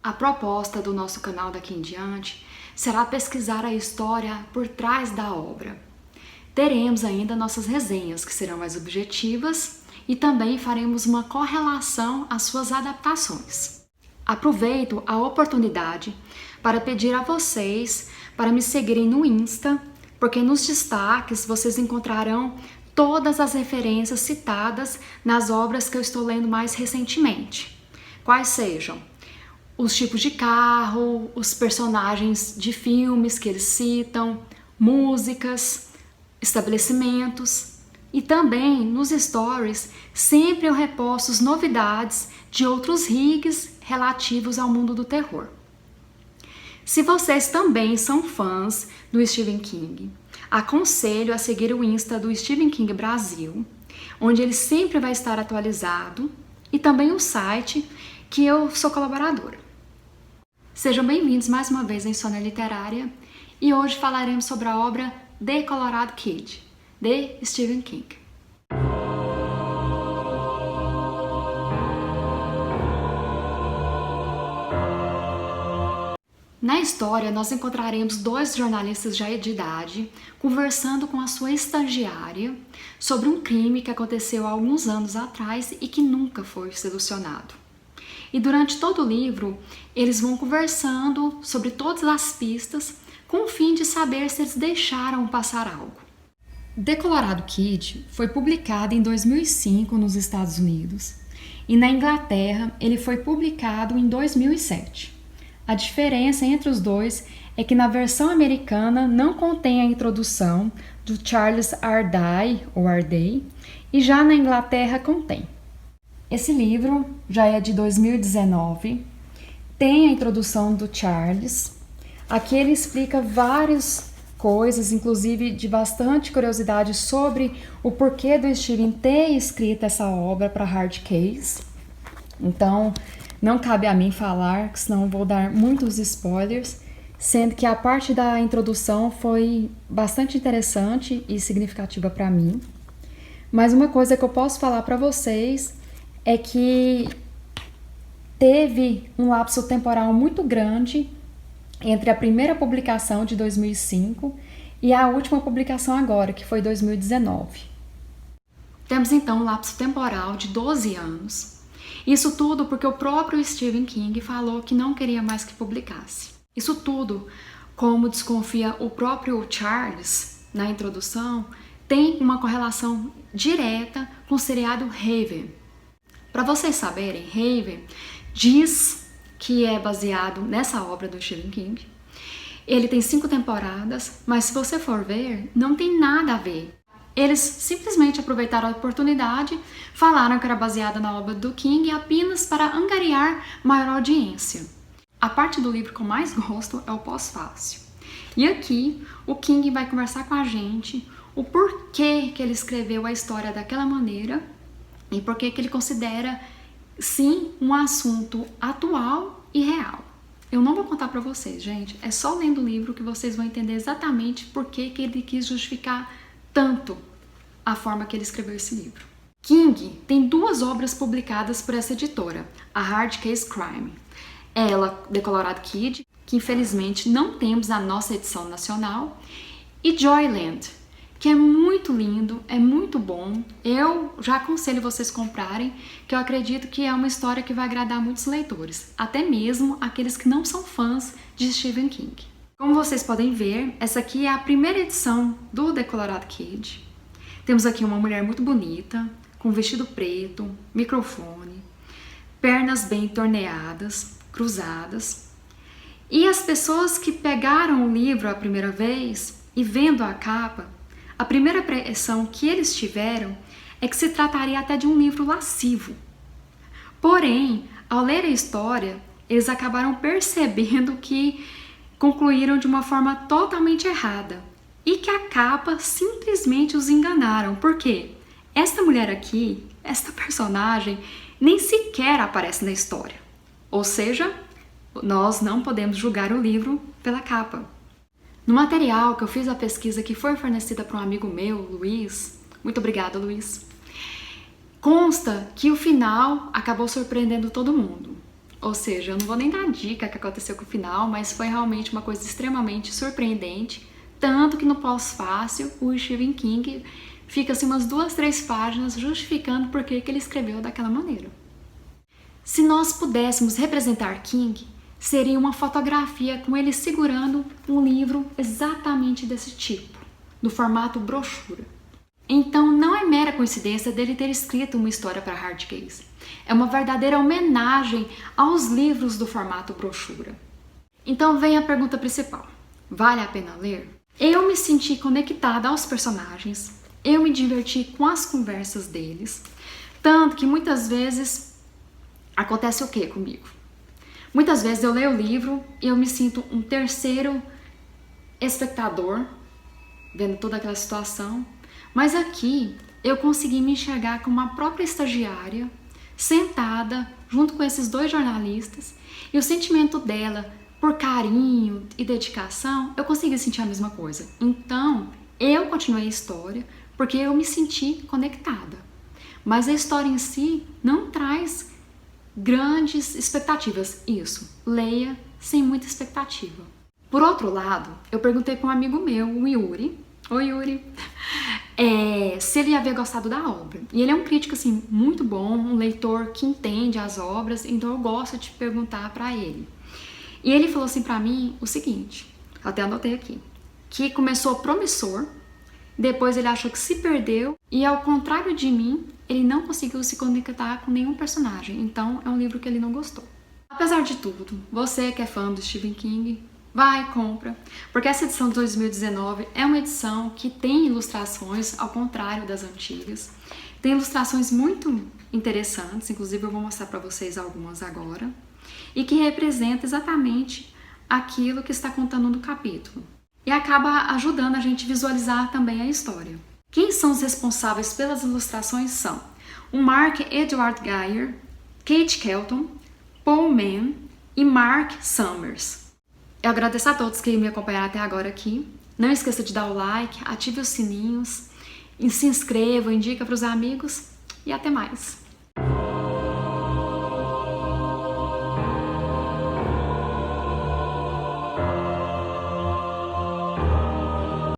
A proposta do nosso canal daqui em diante será pesquisar a história por trás da obra. Teremos ainda nossas resenhas, que serão mais objetivas, e também faremos uma correlação às suas adaptações. Aproveito a oportunidade para pedir a vocês para me seguirem no Insta, porque nos destaques vocês encontrarão todas as referências citadas nas obras que eu estou lendo mais recentemente. Quais sejam os tipos de carro, os personagens de filmes que eles citam, músicas, estabelecimentos. E também nos stories sempre eu reposto novidades de outros rigs relativos ao mundo do terror. Se vocês também são fãs do Stephen King, aconselho a seguir o Insta do Stephen King Brasil, onde ele sempre vai estar atualizado, e também o site que eu sou colaboradora. Sejam bem-vindos mais uma vez à Insônia Literária, e hoje falaremos sobre a obra The Colorado Kid, de Stephen King. Na história, nós encontraremos dois jornalistas já de idade conversando com a sua estagiária sobre um crime que aconteceu há alguns anos atrás e que nunca foi solucionado. E durante todo o livro, eles vão conversando sobre todas as pistas com o fim de saber se eles deixaram passar algo. The Colorado Kid foi publicado em 2005 nos Estados Unidos e na Inglaterra ele foi publicado em 2007. A diferença entre os dois é que na versão americana não contém a introdução do Charles Ardai, e já na Inglaterra contém. Esse livro já é de 2019, tem a introdução do Charles. Aqui ele explica várias coisas, inclusive de bastante curiosidade sobre o porquê do Stephen ter escrito essa obra para Hard Case. Então, não cabe a mim falar, senão vou dar muitos spoilers, sendo que a parte da introdução foi bastante interessante e significativa para mim. Mas uma coisa que eu posso falar para vocês é que teve um lapso temporal muito grande entre a primeira publicação de 2005 e a última publicação agora, que foi 2019. Temos então um lapso temporal de 12 anos. Isso tudo porque o próprio Stephen King falou que não queria mais que publicasse. Isso tudo, como desconfia o próprio Charles na introdução, tem uma correlação direta com o seriado Haven. Para vocês saberem, Haven diz que é baseado nessa obra do Stephen King. Ele tem 5 temporadas, mas se você for ver, não tem nada a ver. Eles simplesmente aproveitaram a oportunidade, falaram que era baseada na obra do King apenas para angariar maior audiência. A parte do livro que eu mais gosto é o pós-fácil. E aqui o King vai conversar com a gente o porquê que ele escreveu a história daquela maneira e porquê que ele considera, sim, um assunto atual e real. Eu não vou contar para vocês, gente. É só lendo o livro que vocês vão entender exatamente por que ele quis justificar tanto a forma que ele escreveu esse livro. King tem 2 obras publicadas por essa editora, a Hard Case Crime. Ela, The Colorado Kid, que infelizmente não temos a nossa edição nacional, e Joyland, que é muito lindo, é muito bom. Eu já aconselho vocês comprarem, que eu acredito que é uma história que vai agradar muitos leitores, até mesmo aqueles que não são fãs de Stephen King. Como vocês podem ver, essa aqui é a primeira edição do The Colorado Kid. Temos aqui uma mulher muito bonita, com vestido preto, microfone, pernas bem torneadas, cruzadas. E as pessoas que pegaram o livro a primeira vez e vendo a capa, a primeira impressão que eles tiveram é que se trataria até de um livro lascivo. Porém, ao ler a história, eles acabaram percebendo que concluíram de uma forma totalmente errada e que a capa simplesmente os enganaram. Por quê? Esta mulher aqui, esta personagem, nem sequer aparece na história. Ou seja, nós não podemos julgar o livro pela capa. No material que eu fiz a pesquisa, que foi fornecida por um amigo meu, Luiz, muito obrigada, Luiz, consta que o final acabou surpreendendo todo mundo. ou seja, eu não vou nem dar dica que aconteceu com o final, mas foi realmente uma coisa extremamente surpreendente, tanto que no pós-fácil o Stephen King fica assim umas 2, 3 páginas justificando por que ele escreveu daquela maneira. Se nós pudéssemos representar King, seria uma fotografia com ele segurando um livro exatamente desse tipo, do formato brochura. Então não é mera coincidência dele ter escrito uma história para Hard Case. É uma verdadeira homenagem aos livros do formato brochura. Então vem a pergunta principal. Vale a pena ler? Eu me senti conectada aos personagens, eu me diverti com as conversas deles, tanto que muitas vezes acontece o que comigo? Muitas vezes eu leio o livro e eu me sinto um terceiro espectador, vendo toda aquela situação, mas aqui eu consegui me enxergar como uma própria estagiária, sentada junto com esses 2 jornalistas, e o sentimento dela por carinho e dedicação, eu consegui sentir a mesma coisa. Então, eu continuei a história porque eu me senti conectada. Mas a história em si não traz grandes expectativas. Isso, leia sem muita expectativa. Por outro lado, eu perguntei para um amigo meu, o Yuri. Oi, Yuri. Se ele havia gostado da obra. E ele é um crítico assim muito bom, um leitor que entende as obras, então eu gosto de perguntar para ele. E ele falou assim para mim o seguinte, até anotei aqui, que começou promissor, depois ele achou que se perdeu e, ao contrário de mim, ele não conseguiu se conectar com nenhum personagem. Então é um livro que ele não gostou. Apesar de tudo, você que é fã do Stephen King, vai e compra, porque essa edição de 2019 é uma edição que tem ilustrações ao contrário das antigas. Tem ilustrações muito interessantes, inclusive eu vou mostrar para vocês algumas agora, e que representa exatamente aquilo que está contando no capítulo. E acaba ajudando a gente a visualizar também a história. Quem são os responsáveis pelas ilustrações são o Mark Edward Geyer, Kate Kelton, Paul Mann e Mark Summers. Eu agradeço a todos que me acompanharam até agora aqui. Não esqueça de dar o like, ative os sininhos, e se inscreva, indica para os amigos e até mais.